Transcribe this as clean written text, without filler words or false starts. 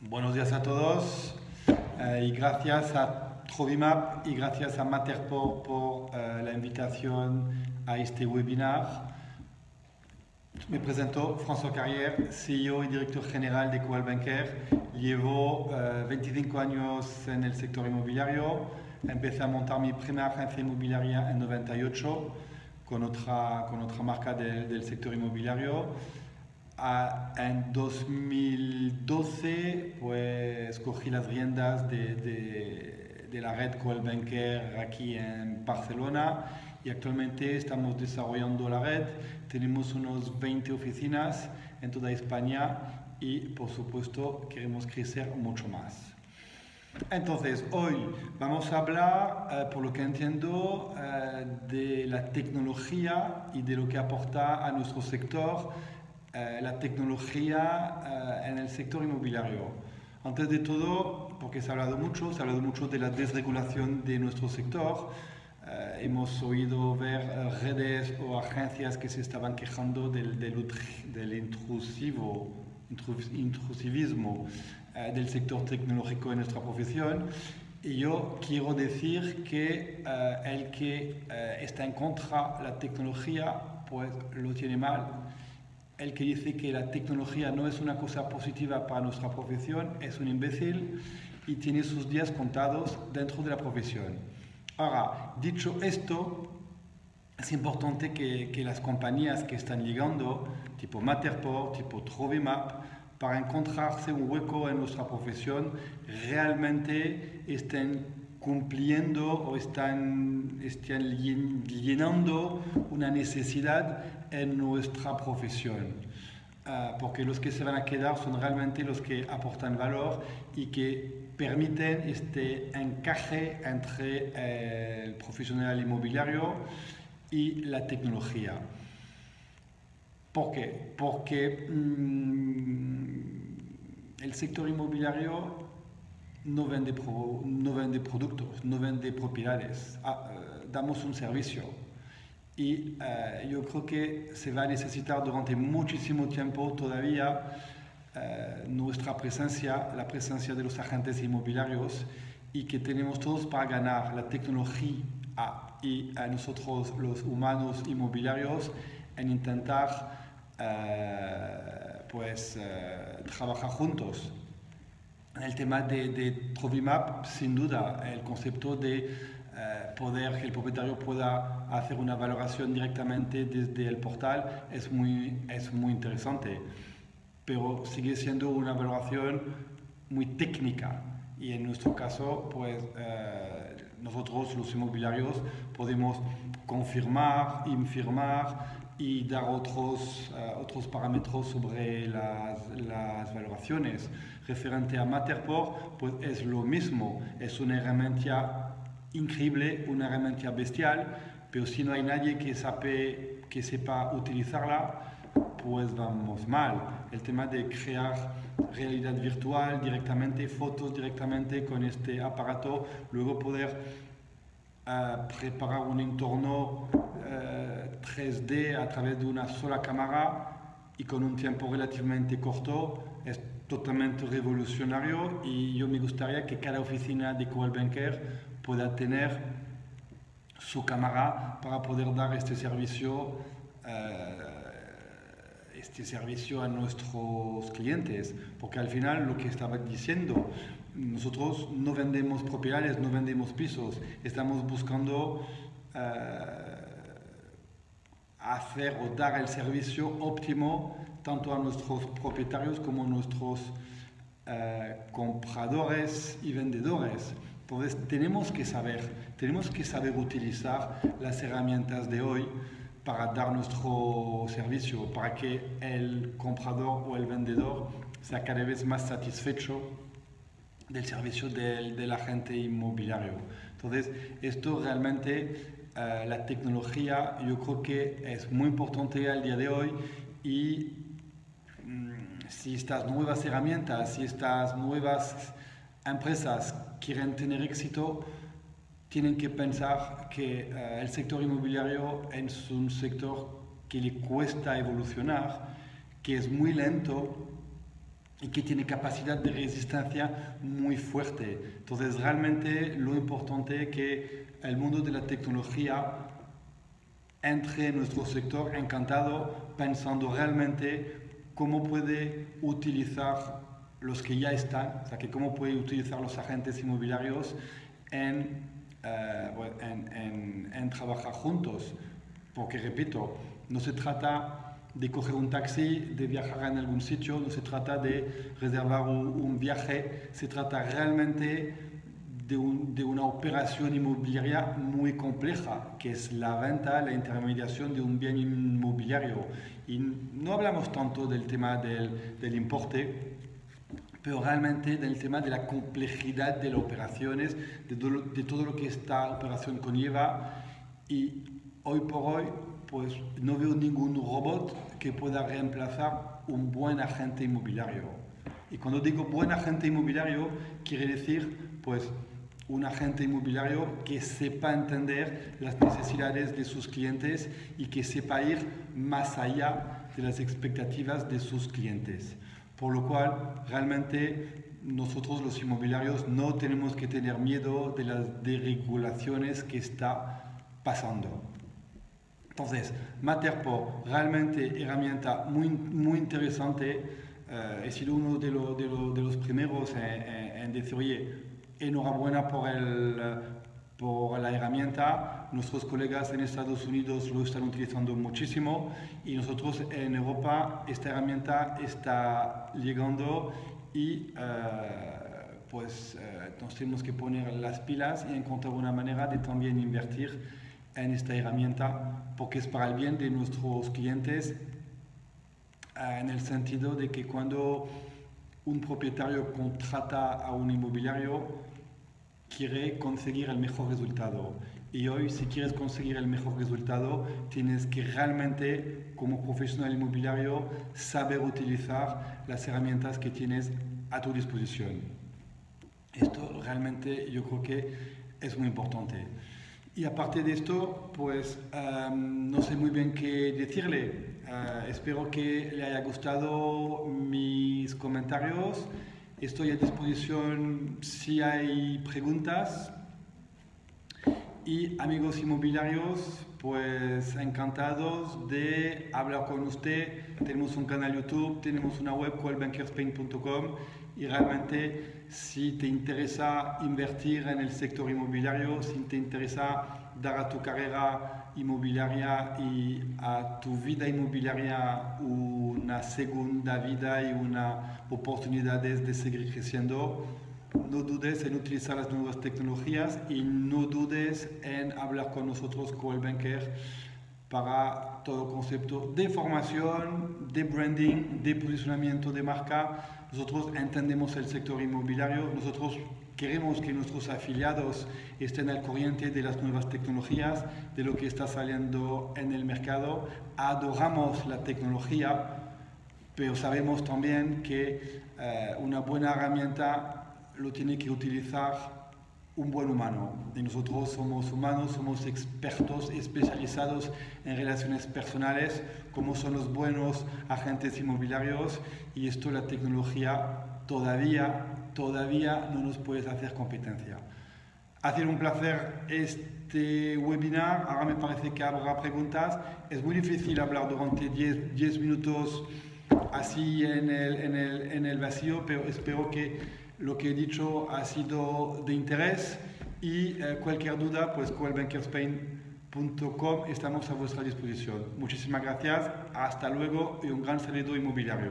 Buenos días a todos y gracias a Trovimap y gracias a Matterport por la invitación a este webinar. Me presento François Carrière, CEO y director general de Coval Bancaire. Llevo 25 años en el sector inmobiliario. Empecé a montar mi primera agencia inmobiliaria en 98 con otra marca del sector inmobiliario. En 2012 pues cogí las riendas de la red Coval Bancaire aquí en Barcelona y actualmente estamos desarrollando la red. Tenemos unos 20 oficinas en toda España y por supuesto queremos crecer mucho más. Entonces, hoy vamos a hablar, por lo que entiendo, de la tecnología y de lo que aporta a nuestro sector la tecnología en el sector inmobiliario. Antes de todo, porque se ha hablado mucho de la desregulación de nuestro sector. Hemos oído ver redes o agencias que se estaban quejando del intrusivismo del sector tecnológico en nuestra profesión. Y yo quiero decir que el que está en contra de la tecnología, pues lo tiene mal. El que dice que la tecnología no es una cosa positiva para nuestra profesión es un imbécil y tiene sus días contados dentro de la profesión. Ahora, dicho esto, es importante que las compañías que están llegando, tipo Matterport, tipo Trovimap, para encontrarse un hueco en nuestra profesión, realmente estén cumpliendo o están llenando una necesidad en nuestra profesión. Porque los que se van a quedar son realmente los que aportan valor y que permiten este encaje entre el profesional inmobiliario y la tecnología. ¿Por qué? Porque el sector inmobiliario no vende productos, no vende propiedades, damos un servicio. Y yo creo que se va a necesitar durante muchísimo tiempo todavía nuestra presencia, la presencia de los agentes inmobiliarios y que tenemos todos para ganar la tecnología y a nosotros los humanos inmobiliarios en intentar trabajar juntos. En el tema de Trovimap, sin duda, el concepto de que el propietario pueda hacer una valoración directamente desde el portal es muy interesante, pero sigue siendo una valoración muy técnica y en nuestro caso, pues nosotros los inmobiliarios podemos confirmar, infirmar y dar otros parámetros sobre las valoraciones. Referente a Matterport, pues es lo mismo, es una herramienta increíble, una herramienta bestial, pero si no hay nadie que sepa utilizarla, pues vamos mal. El tema de crear realidad virtual directamente, fotos directamente con este aparato, luego poder preparar un entorno 3D a través de una sola cámara y con un tiempo relativamente corto es totalmente revolucionario y yo me gustaría que cada oficina de Coval Bancaire pueda tener su cámara para poder dar este servicio a nuestros clientes, porque al final lo que estaba diciendo, nosotros no vendemos propiedades, no vendemos pisos, estamos buscando hacer o dar el servicio óptimo tanto a nuestros propietarios como a nuestros compradores y vendedores. Entonces tenemos que saber utilizar las herramientas de hoy para dar nuestro servicio, para que el comprador o el vendedor sea cada vez más satisfecho del servicio del agente inmobiliario. Entonces, esto realmente, la tecnología, yo creo que es muy importante al día de hoy y si estas nuevas herramientas, si estas nuevas empresas quieren tener éxito, tienen que pensar que el sector inmobiliario es un sector que le cuesta evolucionar, que es muy lento y que tiene capacidad de resistencia muy fuerte. Entonces, realmente lo importante es que el mundo de la tecnología entre en nuestro sector encantado, pensando realmente cómo puede utilizar los que ya están, o sea, que cómo puede utilizar los agentes inmobiliarios en trabajar juntos. Porque, repito, no se trata de coger un taxi, de viajar en algún sitio, no se trata de reservar un viaje, se trata realmente de una operación inmobiliaria muy compleja, que es la venta, la intermediación de un bien inmobiliario. Y no hablamos tanto del tema del importe, pero realmente del tema de la complejidad de las operaciones, de todo lo que esta operación conlleva. Y hoy por hoy, pues no veo ningún robot que pueda reemplazar un buen agente inmobiliario. Y cuando digo buen agente inmobiliario, quiere decir, pues, un agente inmobiliario que sepa entender las necesidades de sus clientes y que sepa ir más allá de las expectativas de sus clientes. Por lo cual, realmente nosotros los inmobiliarios no tenemos que tener miedo de las desregulaciones que está pasando. Entonces, Matterport, realmente herramienta muy interesante. He sido uno de los primeros en decir, oye, enhorabuena por la herramienta. Nuestros colegas en Estados Unidos lo están utilizando muchísimo y nosotros en Europa esta herramienta está llegando y nos tenemos que poner las pilas y encontrar una manera de también invertir en esta herramienta porque es para el bien de nuestros clientes en el sentido de que cuando un propietario contrata a un inmobiliario quiere conseguir el mejor resultado. Y hoy, si quieres conseguir el mejor resultado, tienes que realmente, como profesional inmobiliario, saber utilizar las herramientas que tienes a tu disposición. Esto realmente yo creo que es muy importante. Y aparte de esto, pues no sé muy bien qué decirle. Espero que le haya gustado mis comentarios. Estoy a disposición si hay preguntas. Y amigos inmobiliarios, pues encantados de hablar con usted. Tenemos un canal YouTube, tenemos una web, coldbankerspain.com, y realmente si te interesa invertir en el sector inmobiliario, si te interesa dar a tu carrera inmobiliaria y a tu vida inmobiliaria una segunda vida y una oportunidades de seguir creciendo, no dudes en utilizar las nuevas tecnologías y no dudes en hablar con nosotros, Coldbanker, para todo concepto de formación, de branding, de posicionamiento de marca. Nosotros entendemos el sector inmobiliario, nosotros queremos que nuestros afiliados estén al corriente de las nuevas tecnologías, de lo que está saliendo en el mercado. Adoramos la tecnología, pero sabemos también que una buena herramienta lo tiene que utilizar un buen humano. Y nosotros somos humanos, somos expertos especializados en relaciones personales, como son los buenos agentes inmobiliarios, y esto la tecnología todavía no nos puede hacer competencia. Ha sido un placer este webinar. Ahora me parece que habrá preguntas. Es muy difícil hablar durante 10 minutos así en el vacío, pero espero que lo que he dicho ha sido de interés y cualquier duda, pues coldbankerspain.com, estamos a vuestra disposición. Muchísimas gracias, hasta luego y un gran saludo inmobiliario.